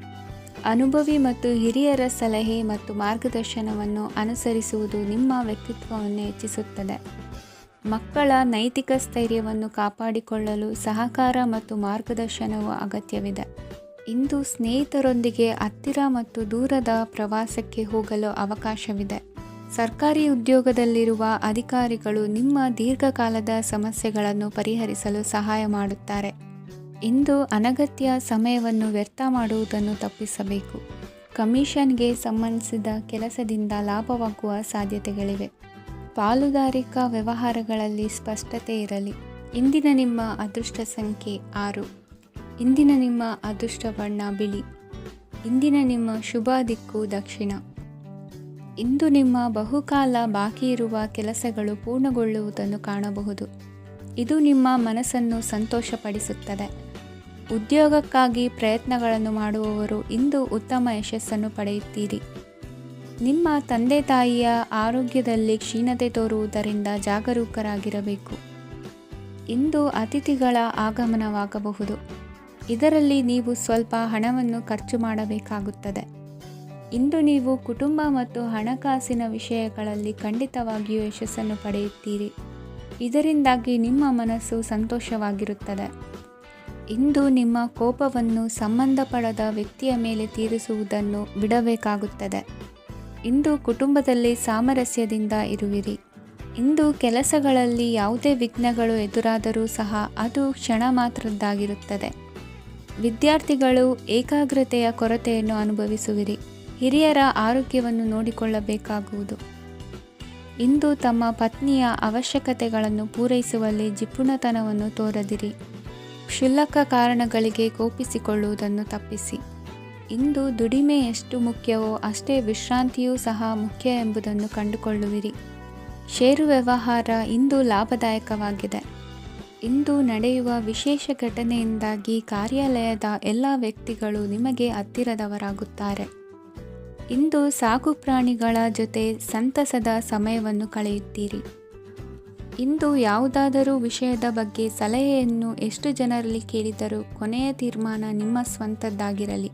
ಅನುಭವಿ ಮತ್ತು ಹಿರಿಯರ ಸಲಹೆ ಮತ್ತು ಮಾರ್ಗದರ್ಶನವನ್ನು ಅನುಸರಿಸುವುದು ನಿಮ್ಮ ವ್ಯಕ್ತಿತ್ವವನ್ನು ಹೆಚ್ಚಿಸುತ್ತದೆ. ಮಕ್ಕಳ ನೈತಿಕ ಸ್ಥೈರ್ಯವನ್ನು ಕಾಪಾಡಿಕೊಳ್ಳಲು ಸಹಕಾರ ಮತ್ತು ಮಾರ್ಗದರ್ಶನವು ಅಗತ್ಯವಿದೆ. ಇಂದು ಸ್ನೇಹಿತರೊಂದಿಗೆ ಹತ್ತಿರ ಮತ್ತು ದೂರದ ಪ್ರವಾಸಕ್ಕೆ ಹೋಗಲು ಅವಕಾಶವಿದೆ. ಸರ್ಕಾರಿ ಉದ್ಯೋಗದಲ್ಲಿರುವ ಅಧಿಕಾರಿಗಳು ನಿಮ್ಮ ದೀರ್ಘಕಾಲದ ಸಮಸ್ಯೆಗಳನ್ನು ಪರಿಹರಿಸಲು ಸಹಾಯ ಮಾಡುತ್ತಾರೆ. ಇಂದು ಅನಗತ್ಯ ಸಮಯವನ್ನು ವ್ಯರ್ಥ ಮಾಡುವುದನ್ನು ತಪ್ಪಿಸಬೇಕು. ಕಮಿಷನ್ಗೆ ಸಂಬಂಧಿಸಿದ ಕೆಲಸದಿಂದ ಲಾಭವಾಗುವ ಸಾಧ್ಯತೆಗಳಿವೆ. ಪಾಲುದಾರಿಕಾ ವ್ಯವಹಾರಗಳಲ್ಲಿ ಸ್ಪಷ್ಟತೆ ಇರಲಿ. ಇಂದಿನ ನಿಮ್ಮ ಅದೃಷ್ಟ ಸಂಖ್ಯೆ 6. ಇಂದಿನ ನಿಮ್ಮ ಅದೃಷ್ಟ ಬಣ್ಣ ಬಿಳಿ. ಇಂದಿನ ನಿಮ್ಮ ಶುಭ ದಿಕ್ಕು ದಕ್ಷಿಣ. ಇಂದು ನಿಮ್ಮ ಬಹುಕಾಲ ಬಾಕಿ ಇರುವ ಕೆಲಸಗಳು ಪೂರ್ಣಗೊಳ್ಳುವುದನ್ನು ಕಾಣಬಹುದು. ಇದು ನಿಮ್ಮ ಮನಸ್ಸನ್ನು ಸಂತೋಷಪಡಿಸುತ್ತದೆ. ಉದ್ಯೋಗಕ್ಕಾಗಿ ಪ್ರಯತ್ನಗಳನ್ನು ಮಾಡುವವರು ಇಂದು ಉತ್ತಮ ಯಶಸ್ಸನ್ನು ಪಡೆಯುತ್ತೀರಿ. ನಿಮ್ಮ ತಂದೆ ತಾಯಿಯ ಆರೋಗ್ಯದಲ್ಲಿ ಕ್ಷೀಣತೆ ತೋರುವುದರಿಂದ ಜಾಗರೂಕರಾಗಿರಬೇಕು. ಇಂದು ಅತಿಥಿಗಳ ಆಗಮನವಾಗಬಹುದು. ಇದರಲ್ಲಿ ನೀವು ಸ್ವಲ್ಪ ಹಣವನ್ನು ಖರ್ಚು ಮಾಡಬೇಕಾಗುತ್ತದೆ. ಇಂದು ನೀವು ಕುಟುಂಬ ಮತ್ತು ಹಣಕಾಸಿನ ವಿಷಯಗಳಲ್ಲಿ ಖಂಡಿತವಾಗಿಯೂ ಯಶಸ್ಸನ್ನು ಪಡೆಯುತ್ತೀರಿ. ಇದರಿಂದಾಗಿ ನಿಮ್ಮ ಮನಸ್ಸು ಸಂತೋಷವಾಗಿರುತ್ತದೆ. ಇಂದು ನಿಮ್ಮ ಕೋಪವನ್ನು ಸಂಬಂಧಪಡದ ವ್ಯಕ್ತಿಯ ಮೇಲೆ ತೀರಿಸುವುದನ್ನು ಬಿಡಬೇಕಾಗುತ್ತದೆ. ಇಂದು ಕುಟುಂಬದಲ್ಲಿ ಸಾಮರಸ್ಯದಿಂದ ಇರುವಿರಿ. ಇಂದು ಕೆಲಸಗಳಲ್ಲಿ ಯಾವುದೇ ವಿಘ್ನಗಳು ಎದುರಾದರೂ ಸಹ ಅದು ಕ್ಷಣ ಮಾತ್ರದ್ದಾಗಿರುತ್ತದೆ. ವಿದ್ಯಾರ್ಥಿಗಳು ಏಕಾಗ್ರತೆಯ ಕೊರತೆಯನ್ನು ಅನುಭವಿಸುವಿರಿ. ಹಿರಿಯರ ಆರೋಗ್ಯವನ್ನು ನೋಡಿಕೊಳ್ಳಬೇಕಾಗುವುದು. ಇಂದು ತಮ್ಮ ಪತ್ನಿಯ ಅವಶ್ಯಕತೆಗಳನ್ನು ಪೂರೈಸುವಲ್ಲಿ ಜಿಪುಣತನವನ್ನು ತೋರದಿರಿ. ಕ್ಷುಲ್ಲಕ ಕಾರಣಗಳಿಗೆ ಕೋಪಿಸಿಕೊಳ್ಳುವುದನ್ನು ತಪ್ಪಿಸಿ. ಇಂದು ದುಡಿಮೆ ಎಷ್ಟು ಮುಖ್ಯವೋ ಅಷ್ಟೇ ವಿಶ್ರಾಂತಿಯೂ ಸಹ ಮುಖ್ಯ ಎಂಬುದನ್ನು ಕಂಡುಕೊಳ್ಳುವಿರಿ. ಷೇರು ವ್ಯವಹಾರ ಇಂದು ಲಾಭದಾಯಕವಾಗಿದೆ. ಇಂದು ನಡೆಯುವ ವಿಶೇಷ ಘಟನೆಯಿಂದಾಗಿ ಕಾರ್ಯಾಲಯದ ಎಲ್ಲ ವ್ಯಕ್ತಿಗಳು ನಿಮಗೆ ಹತ್ತಿರದವರಾಗುತ್ತಾರೆ. ಇಂದು ಸಾಕು ಪ್ರಾಣಿಗಳ ಜೊತೆ ಸಂತಸದ ಸಮಯವನ್ನು ಕಳೆಯುತ್ತೀರಿ. ಇಂದು ಯಾವುದಾದರೂ ವಿಷಯದ ಬಗ್ಗೆ ಸಲಹೆಯನ್ನು ಎಷ್ಟು ಜನರಲ್ಲಿ ಕೇಳಿದರೂ ಕೊನೆಯ ತೀರ್ಮಾನ ನಿಮ್ಮ ಸ್ವಂತದ್ದಾಗಿರಲಿ.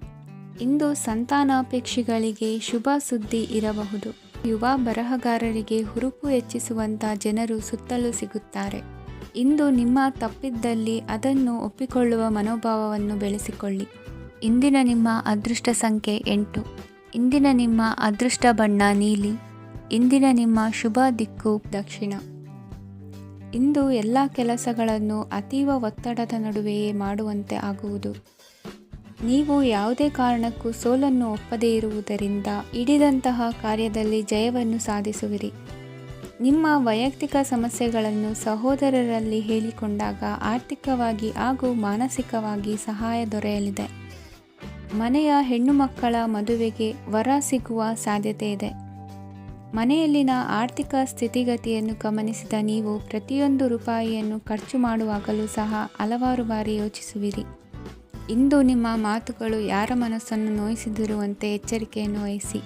ಇಂದು ಸಂತಾನಾಪೇಕ್ಷಿಗಳಿಗೆ ಶುಭ ಸುದ್ದಿ ಇರಬಹುದು. ಯುವ ಬರಹಗಾರರಿಗೆ ಹುರುಪು ಹೆಚ್ಚಿಸುವಂಥ ಜನರು ಸುತ್ತಲೂ ಸಿಗುತ್ತಾರೆ. ಇಂದು ನಿಮ್ಮ ತಪ್ಪಿದ್ದಲ್ಲಿ ಅದನ್ನು ಒಪ್ಪಿಕೊಳ್ಳುವ ಮನೋಭಾವವನ್ನು ಬೆಳೆಸಿಕೊಳ್ಳಿ. ಇಂದಿನ ನಿಮ್ಮ ಅದೃಷ್ಟ ಸಂಖ್ಯೆ 8. ಇಂದಿನ ನಿಮ್ಮ ಅದೃಷ್ಟ ಬಣ್ಣ ನೀಲಿ. ಇಂದಿನ ನಿಮ್ಮ ಶುಭ ದಿಕ್ಕು ದಕ್ಷಿಣ. ಇಂದು ಎಲ್ಲ ಕೆಲಸಗಳನ್ನು ಅತೀವ ಒತ್ತಡದ ನಡುವೆಯೇ ಮಾಡುವಂತೆ ಆಗುವುದು. ನೀವು ಯಾವುದೇ ಕಾರಣಕ್ಕೂ ಸೋಲನ್ನು ಒಪ್ಪದೇ ಇರುವುದರಿಂದ ಹಿಡಿದಂತಹ ಕಾರ್ಯದಲ್ಲಿ ಜಯವನ್ನು ಸಾಧಿಸುವಿರಿ. ನಿಮ್ಮ ವೈಯಕ್ತಿಕ ಸಮಸ್ಯೆಗಳನ್ನು ಸಹೋದರರಲ್ಲಿ ಹೇಳಿಕೊಂಡಾಗ ಆರ್ಥಿಕವಾಗಿ ಹಾಗೂ ಮಾನಸಿಕವಾಗಿ ಸಹಾಯ ದೊರೆಯಲಿದೆ. ಮನೆಯ ಹೆಣ್ಣು ಮಕ್ಕಳ ಮದುವೆಗೆ ವರ ಸಿಗುವ ಸಾಧ್ಯತೆ ಇದೆ. ಮನೆಯಲ್ಲಿನ ಆರ್ಥಿಕ ಸ್ಥಿತಿಗತಿಯನ್ನು ಗಮನಿಸಿದ ನೀವು ಪ್ರತಿಯೊಂದು ರೂಪಾಯಿಯನ್ನು ಖರ್ಚು ಮಾಡುವಾಗಲೂ ಸಹ ಹಲವಾರು ಬಾರಿ ಯೋಚಿಸುವಿರಿ. ಇಂದು ನಿಮ್ಮ ಮಾತುಗಳು ಯಾರ ಮನಸ್ಸನ್ನು ನೋಯಿಸದಿರುವಂತೆ ಎಚ್ಚರಿಕೆಯನ್ನು ವಹಿಸಿ.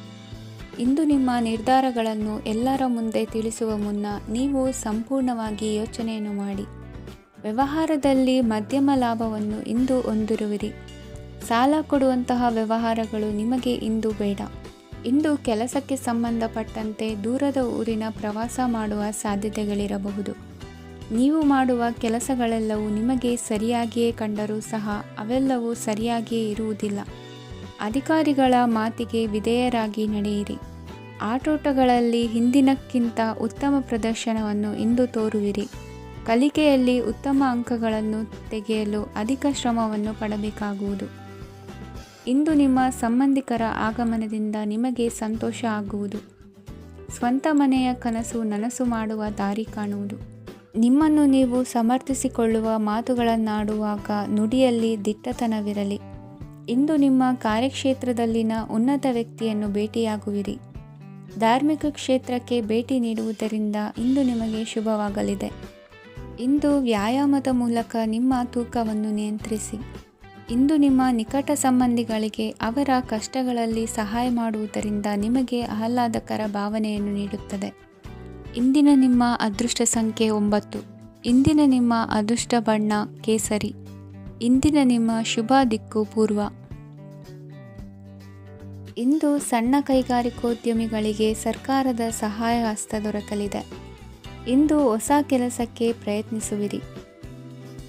ಇಂದು ನಿಮ್ಮ ನಿರ್ಧಾರಗಳನ್ನು ಎಲ್ಲರ ಮುಂದೆ ತಿಳಿಸುವ ಮುನ್ನ ನೀವು ಸಂಪೂರ್ಣವಾಗಿ ಯೋಚನೆಯನ್ನು ಮಾಡಿ. ವ್ಯವಹಾರದಲ್ಲಿ ಮಧ್ಯಮ ಲಾಭವನ್ನು ಇಂದು ಹೊಂದಿರುವಿರಿ. ಸಾಲ ಕೊಡುವಂತಹ ವ್ಯವಹಾರಗಳು ನಿಮಗೆ ಇಂದು ಬೇಡ. ಇಂದು ಕೆಲಸಕ್ಕೆ ಸಂಬಂಧಪಟ್ಟಂತೆ ದೂರದ ಊರಿನ ಪ್ರವಾಸ ಮಾಡುವ ಸಾಧ್ಯತೆಗಳಿರಬಹುದು. ನೀವು ಮಾಡುವ ಕೆಲಸಗಳೆಲ್ಲವೂ ನಿಮಗೆ ಸರಿಯಾಗಿಯೇ ಕಂಡರೂ ಸಹ ಅವೆಲ್ಲವೂ ಸರಿಯಾಗಿಯೇ ಇರುವುದಿಲ್ಲ. ಅಧಿಕಾರಿಗಳ ಮಾತಿಗೆ ವಿಧೇಯರಾಗಿ ನಡೆಯಿರಿ. ಆಟೋಟಗಳಲ್ಲಿ ಹಿಂದಿನಕ್ಕಿಂತ ಉತ್ತಮ ಪ್ರದರ್ಶನವನ್ನು ಇಂದು ತೋರುವಿರಿ. ಕಲಿಕೆಯಲ್ಲಿ ಉತ್ತಮ ಅಂಕಗಳನ್ನು ತೆಗೆಯಲು ಅಧಿಕ ಶ್ರಮವನ್ನು ಪಡಬೇಕಾಗುವುದು. ಇಂದು ನಿಮ್ಮ ಸಂಬಂಧಿಕರ ಆಗಮನದಿಂದ ನಿಮಗೆ ಸಂತೋಷ ಆಗುವುದು. ಸ್ವಂತ ಮನೆಯ ಕನಸು ನನಸು ಮಾಡುವ ದಾರಿ ಕಾಣುವುದು. ನಿಮ್ಮನ್ನು ನೀವು ಸಮರ್ಥಿಸಿಕೊಳ್ಳುವ ಮಾತುಗಳನ್ನಾಡುವಾಗ ನುಡಿಯಲ್ಲಿ ದಿಟ್ಟತನವಿರಲಿ. ಇಂದು ನಿಮ್ಮ ಕಾರ್ಯಕ್ಷೇತ್ರದಲ್ಲಿನ ಉನ್ನತ ವ್ಯಕ್ತಿಯನ್ನು ಭೇಟಿಯಾಗುವಿರಿ. ಧಾರ್ಮಿಕ ಕ್ಷೇತ್ರಕ್ಕೆ ಭೇಟಿ ನೀಡುವುದರಿಂದ ಇಂದು ನಿಮಗೆ ಶುಭವಾಗಲಿದೆ. ಇಂದು ವ್ಯಾಯಾಮದ ಮೂಲಕ ನಿಮ್ಮ ತೂಕವನ್ನು ನಿಯಂತ್ರಿಸಿ. ಇಂದು ನಿಮ್ಮ ನಿಕಟ ಸಂಬಂಧಿಗಳಿಗೆ ಅವರ ಕಷ್ಟಗಳಲ್ಲಿ ಸಹಾಯ ಮಾಡುವುದರಿಂದ ನಿಮಗೆ ಆಹ್ಲಾದಕರ ಭಾವನೆಯನ್ನು ನೀಡುತ್ತದೆ. ಇಂದಿನ ನಿಮ್ಮ ಅದೃಷ್ಟ ಸಂಖ್ಯೆ 9. ಇಂದಿನ ನಿಮ್ಮ ಅದೃಷ್ಟ ಬಣ್ಣ ಕೇಸರಿ. ಇಂದಿನ ನಿಮ್ಮ ಶುಭ ದಿಕ್ಕು ಪೂರ್ವ. ಇಂದು ಸಣ್ಣ ಕೈಗಾರಿಕೋದ್ಯಮಿಗಳಿಗೆ ಸರ್ಕಾರದ ಸಹಾಯ ಹಸ್ತ ದೊರಕಲಿದೆ. ಇಂದು ಹೊಸ ಕೆಲಸಕ್ಕೆ ಪ್ರಯತ್ನಿಸುವಿರಿ.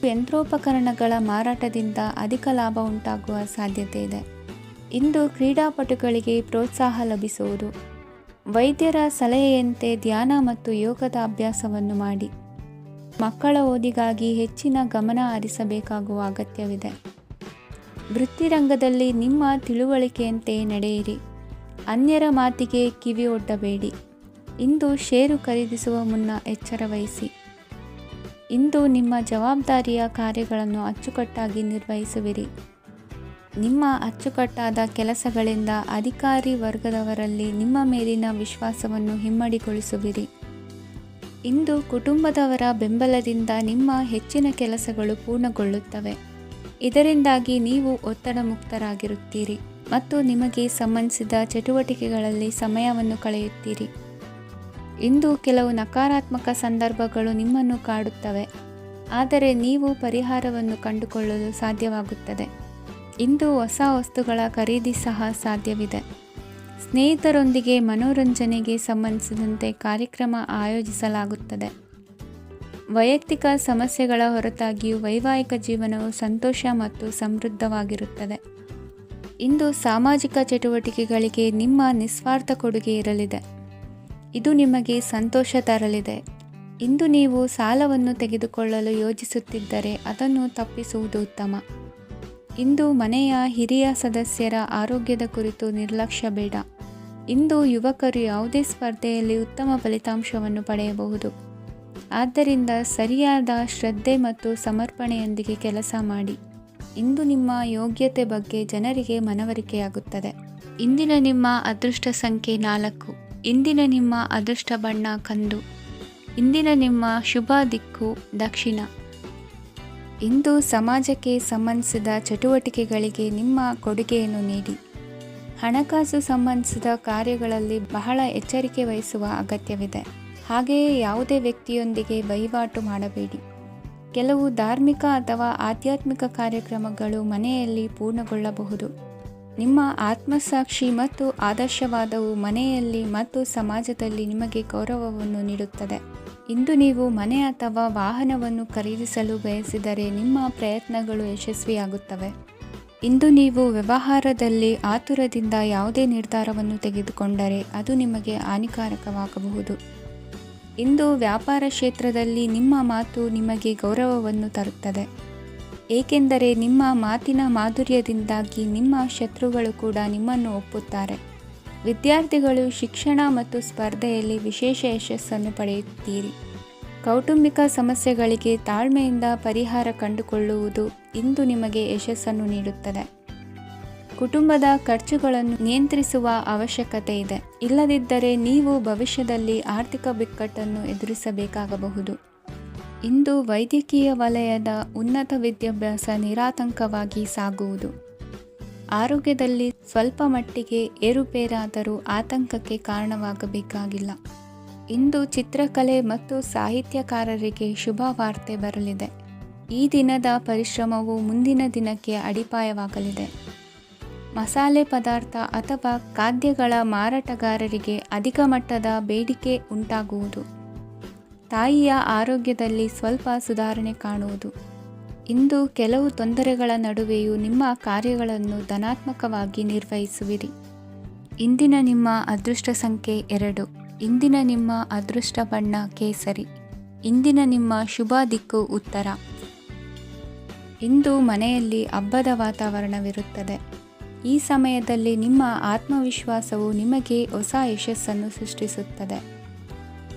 ಯಂತ್ರೋಪಕರಣಗಳ ಮಾರಾಟದಿಂದ ಅಧಿಕ ಲಾಭ ಉಂಟಾಗುವ ಸಾಧ್ಯತೆ ಇದೆ. ಇಂದು ಕ್ರೀಡಾಪಟುಗಳಿಗೆ ಪ್ರೋತ್ಸಾಹ ಲಭಿಸುವುದು. ವೈದ್ಯರ ಸಲಹೆಯಂತೆ ಧ್ಯಾನ ಮತ್ತು ಯೋಗದ ಅಭ್ಯಾಸವನ್ನು ಮಾಡಿ. ಮಕ್ಕಳ ಓದಿಗಾಗಿ ಹೆಚ್ಚಿನ ಗಮನ ಹರಿಸಬೇಕಾಗುವ ಅಗತ್ಯವಿದೆ. ವೃತ್ತಿರಂಗದಲ್ಲಿ ನಿಮ್ಮ ತಿಳುವಳಿಕೆಯಂತೆ ನಡೆಯಿರಿ. ಅನ್ಯರ ಮಾತಿಗೆ ಕಿವಿ ಒಡ್ಡಬೇಡಿ. ಇಂದು ಷೇರು ಖರೀದಿಸುವ ಮುನ್ನ ಎಚ್ಚರ ವಹಿಸಿ. ಇಂದು ನಿಮ್ಮ ಜವಾಬ್ದಾರಿಯ ಕಾರ್ಯಗಳನ್ನು ಅಚ್ಚುಕಟ್ಟಾಗಿ ನಿರ್ವಹಿಸುವಿರಿ. ನಿಮ್ಮ ಅಚ್ಚುಕಟ್ಟಾದ ಕೆಲಸಗಳಿಂದ ಅಧಿಕಾರಿ ವರ್ಗದವರಲ್ಲಿ ನಿಮ್ಮ ಮೇಲಿನ ವಿಶ್ವಾಸವನ್ನು ಇಮ್ಮಡಿಗೊಳಿಸುವಿರಿ. ಇಂದು ಕುಟುಂಬದವರ ಬೆಂಬಲದಿಂದ ನಿಮ್ಮ ಹೆಚ್ಚಿನ ಕೆಲಸಗಳು ಪೂರ್ಣಗೊಳ್ಳುತ್ತವೆ. ಇದರಿಂದಾಗಿ ನೀವು ಒತ್ತಡ ಮುಕ್ತರಾಗಿರುತ್ತೀರಿ ಮತ್ತು ನಿಮಗೆ ಸಂಬಂಧಿಸಿದ ಚಟುವಟಿಕೆಗಳಲ್ಲಿ ಸಮಯವನ್ನು ಕಳೆಯುತ್ತೀರಿ. ಇಂದು ಕೆಲವು ನಕಾರಾತ್ಮಕ ಸಂದರ್ಭಗಳು ನಿಮ್ಮನ್ನು ಕಾಡುತ್ತವೆ, ಆದರೆ ನೀವು ಪರಿಹಾರವನ್ನು ಕಂಡುಕೊಳ್ಳಲು ಸಾಧ್ಯವಾಗುತ್ತದೆ. ಇಂದು ಹೊಸ ವಸ್ತುಗಳ ಖರೀದಿ ಸಹ ಸಾಧ್ಯವಿದೆ. ಸ್ನೇಹಿತರೊಂದಿಗೆ ಮನೋರಂಜನೆಗೆ ಸಂಬಂಧಿಸಿದಂತೆ ಕಾರ್ಯಕ್ರಮ ಆಯೋಜಿಸಲಾಗುತ್ತದೆ. ವೈಯಕ್ತಿಕ ಸಮಸ್ಯೆಗಳ ಹೊರತಾಗಿಯೂ ವೈವಾಹಿಕ ಜೀವನವು ಸಂತೋಷ ಮತ್ತು ಸಮೃದ್ಧವಾಗಿರುತ್ತದೆ. ಇಂದು ಸಾಮಾಜಿಕ ಚಟುವಟಿಕೆಗಳಿಗೆ ನಿಮ್ಮ ನಿಸ್ವಾರ್ಥ ಕೊಡುಗೆ ಇರಲಿದೆ. ಇದು ನಿಮಗೆ ಸಂತೋಷ ತರಲಿದೆ. ಇಂದು ನೀವು ಸಾಲವನ್ನು ತೆಗೆದುಕೊಳ್ಳಲು ಯೋಜಿಸುತ್ತಿದ್ದರೆ ಅದನ್ನು ತಪ್ಪಿಸುವುದು ಉತ್ತಮ. ಇಂದು ಮನೆಯ ಹಿರಿಯ ಸದಸ್ಯರ ಆರೋಗ್ಯದ ಕುರಿತು ನಿರ್ಲಕ್ಷ್ಯ ಬೇಡ. ಇಂದು ಯುವಕರು ಯಾವುದೇ ಸ್ಪರ್ಧೆಯಲ್ಲಿ ಉತ್ತಮ ಫಲಿತಾಂಶವನ್ನು ಪಡೆಯಬಹುದು. ಆದ್ದರಿಂದ ಸರಿಯಾದ ಶ್ರದ್ಧೆ ಮತ್ತು ಸಮರ್ಪಣೆಯೊಂದಿಗೆ ಕೆಲಸ ಮಾಡಿ. ಇಂದು ನಿಮ್ಮ ಯೋಗ್ಯತೆ ಬಗ್ಗೆ ಜನರಿಗೆ ಮನವರಿಕೆಯಾಗುತ್ತದೆ. ಇಂದಿನ ನಿಮ್ಮ ಅದೃಷ್ಟ ಸಂಖ್ಯೆ 4. ಇಂದಿನ ನಿಮ್ಮ ಅದೃಷ್ಟ ಬಣ್ಣ ಕಂದು. ಇಂದಿನ ನಿಮ್ಮ ಶುಭ ದಿಕ್ಕು ದಕ್ಷಿಣ. ಇಂದು ಸಮಾಜಕ್ಕೆ ಸಂಬಂಧಿಸಿದ ಚಟುವಟಿಕೆಗಳಿಗೆ ನಿಮ್ಮ ಕೊಡುಗೆಯನ್ನು ನೀಡಿ. ಹಣಕಾಸು ಸಂಬಂಧಿಸಿದ ಕಾರ್ಯಗಳಲ್ಲಿ ಬಹಳ ಎಚ್ಚರಿಕೆ ವಹಿಸುವ ಅಗತ್ಯವಿದೆ. ಹಾಗೆಯೇ ಯಾವುದೇ ವ್ಯಕ್ತಿಯೊಂದಿಗೆ ವಹಿವಾಟು ಮಾಡಬೇಡಿ. ಕೆಲವು ಧಾರ್ಮಿಕ ಅಥವಾ ಆಧ್ಯಾತ್ಮಿಕ ಕಾರ್ಯಕ್ರಮಗಳು ಮನೆಯಲ್ಲಿ ಪೂರ್ಣಗೊಳ್ಳಬಹುದು. ನಿಮ್ಮ ಆತ್ಮಸಾಕ್ಷಿ ಮತ್ತು ಆದರ್ಶವಾದವು ಮನೆಯಲ್ಲಿ ಮತ್ತು ಸಮಾಜದಲ್ಲಿ ನಿಮಗೆ ಗೌರವವನ್ನು ನೀಡುತ್ತದೆ. ಇಂದು ನೀವು ಮನೆ ಅಥವಾ ವಾಹನವನ್ನು ಖರೀದಿಸಲು ಬಯಸಿದರೆ ನಿಮ್ಮ ಪ್ರಯತ್ನಗಳು ಯಶಸ್ವಿಯಾಗುತ್ತವೆ. ಇಂದು ನೀವು ವ್ಯವಹಾರದಲ್ಲಿ ಆತುರದಿಂದ ಯಾವುದೇ ನಿರ್ಧಾರವನ್ನು ತೆಗೆದುಕೊಂಡರೆ ಅದು ನಿಮಗೆ ಹಾನಿಕಾರಕವಾಗಬಹುದು. ಇಂದು ವ್ಯಾಪಾರ ಕ್ಷೇತ್ರದಲ್ಲಿ ನಿಮ್ಮ ಮಾತು ನಿಮಗೆ ಗೌರವವನ್ನು ತರುತ್ತದೆ, ಏಕೆಂದರೆ ನಿಮ್ಮ ಮಾತಿನ ಮಾಧುರ್ಯದಿಂದಾಗಿ ನಿಮ್ಮ ಶತ್ರುಗಳು ಕೂಡ ನಿಮ್ಮನ್ನು ಒಪ್ಪುತ್ತಾರೆ. ವಿದ್ಯಾರ್ಥಿಗಳು ಶಿಕ್ಷಣ ಮತ್ತು ಸ್ಪರ್ಧೆಯಲ್ಲಿ ವಿಶೇಷ ಯಶಸ್ಸನ್ನು ಪಡೆಯುತ್ತೀರಿ. ಕೌಟುಂಬಿಕ ಸಮಸ್ಯೆಗಳಿಗೆ ತಾಳ್ಮೆಯಿಂದ ಪರಿಹಾರ ಕಂಡುಕೊಳ್ಳುವುದು ಇಂದು ನಿಮಗೆ ಯಶಸ್ಸನ್ನು ನೀಡುತ್ತದೆ. ಕುಟುಂಬದ ಖರ್ಚುಗಳನ್ನು ನಿಯಂತ್ರಿಸುವ ಅವಶ್ಯಕತೆ ಇದೆ. ಇಲ್ಲದಿದ್ದರೆ ನೀವು ಭವಿಷ್ಯದಲ್ಲಿ ಆರ್ಥಿಕ ಬಿಕ್ಕಟ್ಟನ್ನು ಎದುರಿಸಬೇಕಾಗಬಹುದು. ಇಂದು ವೈದ್ಯಕೀಯ ವಲಯದ ಉನ್ನತ ವಿದ್ಯಾಭ್ಯಾಸ ನಿರಾತಂಕವಾಗಿ ಸಾಗುವುದು. ಆರೋಗ್ಯದಲ್ಲಿ ಸ್ವಲ್ಪ ಮಟ್ಟಿಗೆ ಏರುಪೇರಾದರೂ ಆತಂಕಕ್ಕೆ ಕಾರಣವಾಗಬೇಕಾಗಿಲ್ಲ. ಇಂದು ಚಿತ್ರಕಲೆ ಮತ್ತು ಸಾಹಿತ್ಯಕಾರರಿಗೆ ಶುಭ ವಾರ್ತೆ ಬರಲಿದೆ. ಈ ದಿನದ ಪರಿಶ್ರಮವು ಮುಂದಿನ ದಿನಕ್ಕೆ ಅಡಿಪಾಯವಾಗಲಿದೆ. ಮಸಾಲೆ ಪದಾರ್ಥ ಅಥವಾ ಖಾದ್ಯಗಳ ಮಾರಾಟಗಾರರಿಗೆ ಅಧಿಕ ಮಟ್ಟದ ಬೇಡಿಕೆ ಉಂಟಾಗುವುದು. ತಾಯಿಯ ಆರೋಗ್ಯದಲ್ಲಿ ಸ್ವಲ್ಪ ಸುಧಾರಣೆ ಕಾಣುವುದು. ಇಂದು ಕೆಲವು ತೊಂದರೆಗಳ ನಡುವೆಯೂ ನಿಮ್ಮ ಕಾರ್ಯಗಳನ್ನು ಧನಾತ್ಮಕವಾಗಿ ನಿರ್ವಹಿಸುವಿರಿ. ಇಂದಿನ ನಿಮ್ಮ ಅದೃಷ್ಟ ಸಂಖ್ಯೆ 2. ಇಂದಿನ ನಿಮ್ಮ ಅದೃಷ್ಟ ಬಣ್ಣ ಕೇಸರಿ. ಇಂದಿನ ನಿಮ್ಮ ಶುಭ ದಿಕ್ಕು ಉತ್ತರ. ಇಂದು ಮನೆಯಲ್ಲಿ ಹಬ್ಬದ ವಾತಾವರಣವಿರುತ್ತದೆ. ಈ ಸಮಯದಲ್ಲಿ ನಿಮ್ಮ ಆತ್ಮವಿಶ್ವಾಸವು ನಿಮಗೆ ಹೊಸ ಯಶಸ್ಸನ್ನು ಸೃಷ್ಟಿಸುತ್ತದೆ.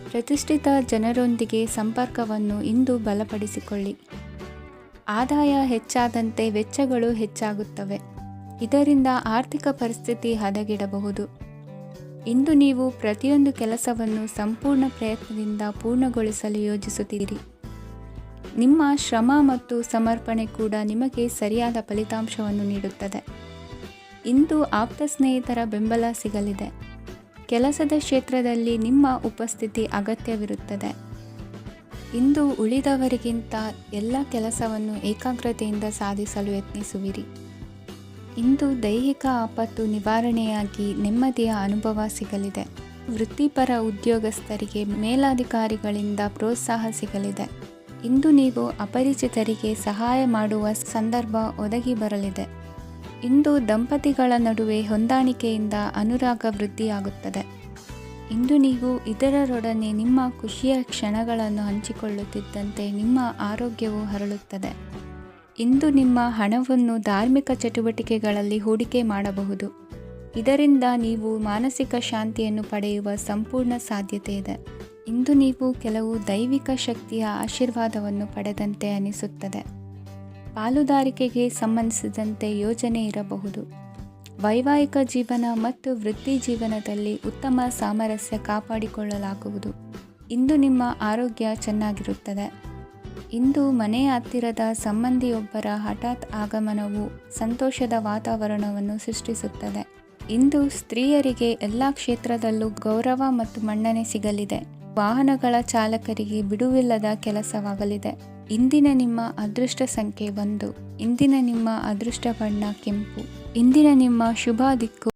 ಪ್ರತಿಷ್ಠಿತ ಜನರೊಂದಿಗೆ ಸಂಪರ್ಕವನ್ನು ಇಂದು ಬಲಪಡಿಸಿಕೊಳ್ಳಿ. ಆದಾಯ ಹೆಚ್ಚಾದಂತೆ ವೆಚ್ಚಗಳು ಹೆಚ್ಚಾಗುತ್ತವೆ. ಇದರಿಂದ ಆರ್ಥಿಕ ಪರಿಸ್ಥಿತಿ ಹದಗೆಡಬಹುದು. ಇಂದು ನೀವು ಪ್ರತಿಯೊಂದು ಕೆಲಸವನ್ನು ಸಂಪೂರ್ಣ ಪ್ರಯತ್ನದಿಂದ ಪೂರ್ಣಗೊಳಿಸಲು ಯೋಜಿಸುತ್ತೀರಿ. ನಿಮ್ಮ ಶ್ರಮ ಮತ್ತು ಸಮರ್ಪಣೆ ಕೂಡ ನಿಮಗೆ ಸರಿಯಾದ ಫಲಿತಾಂಶವನ್ನು ನೀಡುತ್ತದೆ. ಇಂದು ಆಪ್ತ ಸ್ನೇಹಿತರ ಬೆಂಬಲ ಸಿಗಲಿದೆ. ಕೆಲಸದ ಕ್ಷೇತ್ರದಲ್ಲಿ ನಿಮ್ಮ ಉಪಸ್ಥಿತಿ ಅಗತ್ಯವಿರುತ್ತದೆ. ಇಂದು ಉಳಿದವರಿಗಿಂತ ಎಲ್ಲ ಕೆಲಸವನ್ನು ಏಕಾಗ್ರತೆಯಿಂದ ಸಾಧಿಸಲು ಯತ್ನಿಸುವಿರಿ. ಇಂದು ದೈಹಿಕ ಆಪತ್ತು ನಿವಾರಣೆಯಾಗಿ ನೆಮ್ಮದಿಯ ಅನುಭವ ಸಿಗಲಿದೆ. ವೃತ್ತಿಪರ ಉದ್ಯೋಗಸ್ಥರಿಗೆ ಮೇಲಾಧಿಕಾರಿಗಳಿಂದ ಪ್ರೋತ್ಸಾಹ ಸಿಗಲಿದೆ. ಇಂದು ನೀವು ಅಪರಿಚಿತರಿಗೆ ಸಹಾಯ ಮಾಡುವ ಸಂದರ್ಭ ಒದಗಿ ಬರಲಿದೆ. ಇಂದು ದಂಪತಿಗಳ ನಡುವೆ ಹೊಂದಾಣಿಕೆಯಿಂದ ಅನುರಾಗ ವೃದ್ಧಿಯಾಗುತ್ತದೆ. ಇಂದು ನೀವು ಇತರರೊಡನೆ ನಿಮ್ಮ ಖುಷಿಯ ಕ್ಷಣಗಳನ್ನು ಹಂಚಿಕೊಳ್ಳುತ್ತಿದ್ದಂತೆ ನಿಮ್ಮ ಆರೋಗ್ಯವು ಹರಳುತ್ತದೆ. ಇಂದು ನಿಮ್ಮ ಹಣವನ್ನು ಧಾರ್ಮಿಕ ಚಟುವಟಿಕೆಗಳಲ್ಲಿ ಹೂಡಿಕೆ ಮಾಡಬಹುದು. ಇದರಿಂದ ನೀವು ಮಾನಸಿಕ ಶಾಂತಿಯನ್ನು ಪಡೆಯುವ ಸಂಪೂರ್ಣ ಸಾಧ್ಯತೆ ಇದೆ. ಇಂದು ನೀವು ಕೆಲವು ದೈವಿಕ ಶಕ್ತಿಯ ಆಶೀರ್ವಾದವನ್ನು ಪಡೆದಂತೆ ಅನಿಸುತ್ತದೆ. ಪಾಲುದಾರಿಕೆಗೆ ಸಂಬಂಧಿಸಿದಂತೆ ಯೋಜನೆ ಇರಬಹುದು. ವೈವಾಹಿಕ ಜೀವನ ಮತ್ತು ವೃತ್ತಿ ಜೀವನದಲ್ಲಿ ಉತ್ತಮ ಸಾಮರಸ್ಯ ಕಾಪಾಡಿಕೊಳ್ಳಲಾಗುವುದು. ಇಂದು ನಿಮ್ಮ ಆರೋಗ್ಯ ಚೆನ್ನಾಗಿರುತ್ತದೆ. ಇಂದು ಮನೆಯ ಹತ್ತಿರದ ಸಂಬಂಧಿಯೊಬ್ಬರ ಹಠಾತ್ ಆಗಮನವು ಸಂತೋಷದ ವಾತಾವರಣವನ್ನು ಸೃಷ್ಟಿಸುತ್ತದೆ. ಇಂದು ಸ್ತ್ರೀಯರಿಗೆ ಎಲ್ಲ ಕ್ಷೇತ್ರದಲ್ಲೂ ಗೌರವ ಮತ್ತು ಮನ್ನಣೆ ಸಿಗಲಿದೆ. ವಾಹನಗಳ ಚಾಲಕರಿಗೆ ಬಿಡುವಿಲ್ಲದ ಕೆಲಸವಾಗಲಿದೆ. ಇಂದಿನ ನಿಮ್ಮ ಅದೃಷ್ಟ ಸಂಖ್ಯೆ 1. ಇಂದಿನ ನಿಮ್ಮ ಅದೃಷ್ಟ ಬಣ್ಣ ಕೆಂಪು. ಇಂದಿನ ನಿಮ್ಮ ಶುಭ ದಿಕ್ಕು